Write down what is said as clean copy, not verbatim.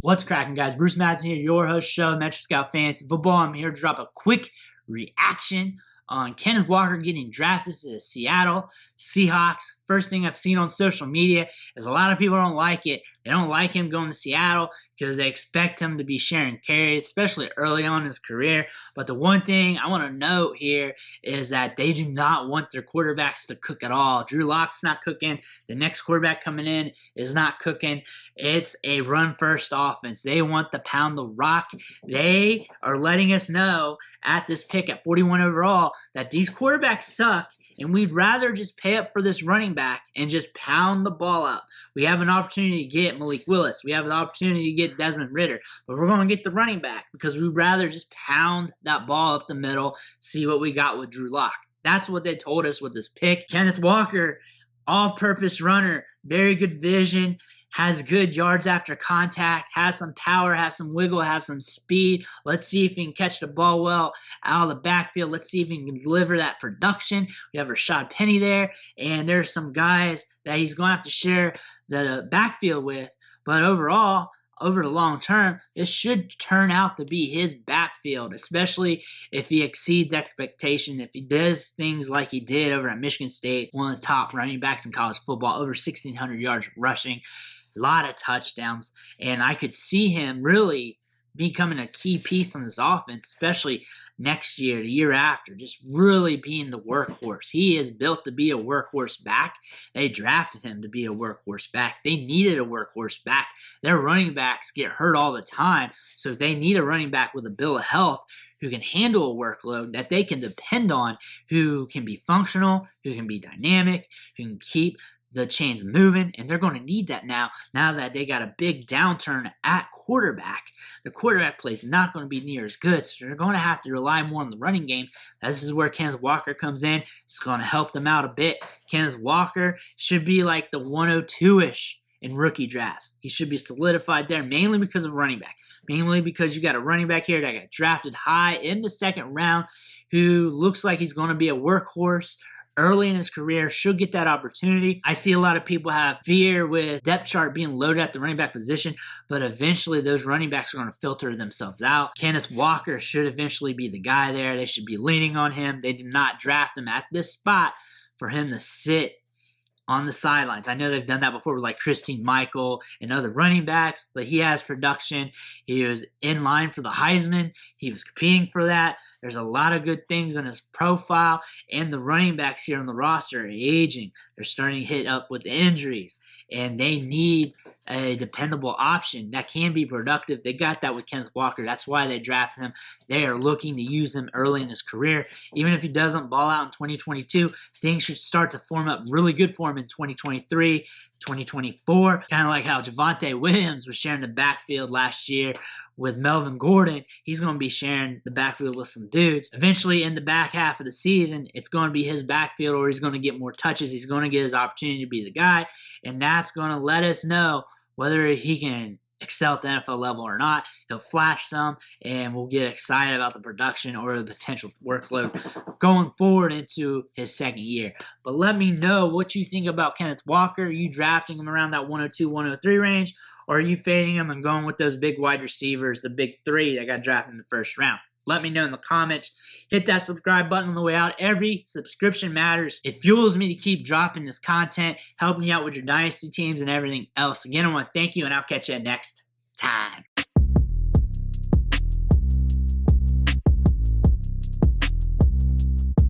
What's cracking, guys? Bruce Madsen here, your host show, Metro Scout Fantasy Football. I'm here to drop a quick reaction on Kenneth Walker getting drafted to the Seattle Seahawks. First thing I've seen on social media is a lot of people don't like it. They don't like him going to Seattle because they expect him to be sharing carries, especially early on in his career. But the one thing I want to note here is that they do not want their quarterbacks to cook at all. Drew Lock's not cooking. The next quarterback coming in is not cooking. It's a run-first offense. They want to pound the rock. They are letting us know at this pick at 41 overall that these quarterbacks suck, and we'd rather just pay up for this running back and just pound the ball up. We have an opportunity to get Malik Willis. We have an opportunity to get Desmond Ridder, but we're going to get the running back because we'd rather just pound that ball up the middle, see what we got with Drew Lock. That's what they told us with this pick. Kenneth Walker, all-purpose runner, very good vision, has good yards after contact, has some power, has some wiggle, has some speed. Let's see if he can catch the ball well out of the backfield. Let's see if he can deliver that production. We have Rashad Penny there, and there's some guys that he's going to have to share the backfield with. But overall, over the long term, this should turn out to be his backfield, especially if he exceeds expectation, if he does things like he did over at Michigan State, one of the top running backs in college football, over 1,600 yards rushing, a lot of touchdowns, and I could see him really becoming a key piece on this offense, especially next year, the year after, just really being the workhorse. He is built to be a workhorse back. They drafted him to be a workhorse back. They needed a workhorse back. Their running backs get hurt all the time, so they need a running back with a bill of health who can handle a workload that they can depend on, who can be functional, who can be dynamic, who can keep the chains moving, and they're going to need that now that they got a big downturn at quarterback. The quarterback play is not going to be near as good, so they're going to have to rely more on the running game. This is where Kenneth Walker comes in. It's going to help them out a bit. Kenneth Walker should be like the 102-ish in rookie drafts. He should be solidified there, mainly because of running back. Mainly because you got a running back here that got drafted high in the second round who looks like he's going to be a workhorse early in his career, should get that opportunity. I see a lot of people have fear with depth chart being loaded at the running back position, but eventually those running backs are going to filter themselves out. Kenneth Walker should eventually be the guy there. They should be leaning on him. They did not draft him at this spot for him to sit on the sidelines. I know they've done that before with like Christine Michael and other running backs, but he has production. He was in line for the Heisman. He was competing for that. There's a lot of good things in his profile, and the running backs here on the roster are aging. They're starting to hit up with injuries, and they need a dependable option that can be productive. They got that with Kenneth Walker. That's why they drafted him. They are looking to use him early in his career. Even if he doesn't ball out in 2022, things should start to form up really good for him in 2023, 2024. Kind of like how Javonte Williams was sharing the backfield last year with Melvin Gordon. He's going to be sharing the backfield with some dudes. Eventually, in the back half of the season, it's going to be his backfield, or he's going to get more touches. He's going to get his opportunity to be the guy, and that's going to let us know whether he can excel at the NFL level or not. He'll flash some, and we'll get excited about the production or the potential workload going forward into his second year. But let me know what you think about Kenneth Walker. Are you drafting him around that 102, 103 range? Or are you fading him and going with those big wide receivers, the big three that got drafted in the first round? Let me know in the comments. Hit that subscribe button on the way out. Every subscription matters. It fuels me to keep dropping this content, helping you out with your Dynasty teams and everything else. Again, I want to thank you, and I'll catch you next time.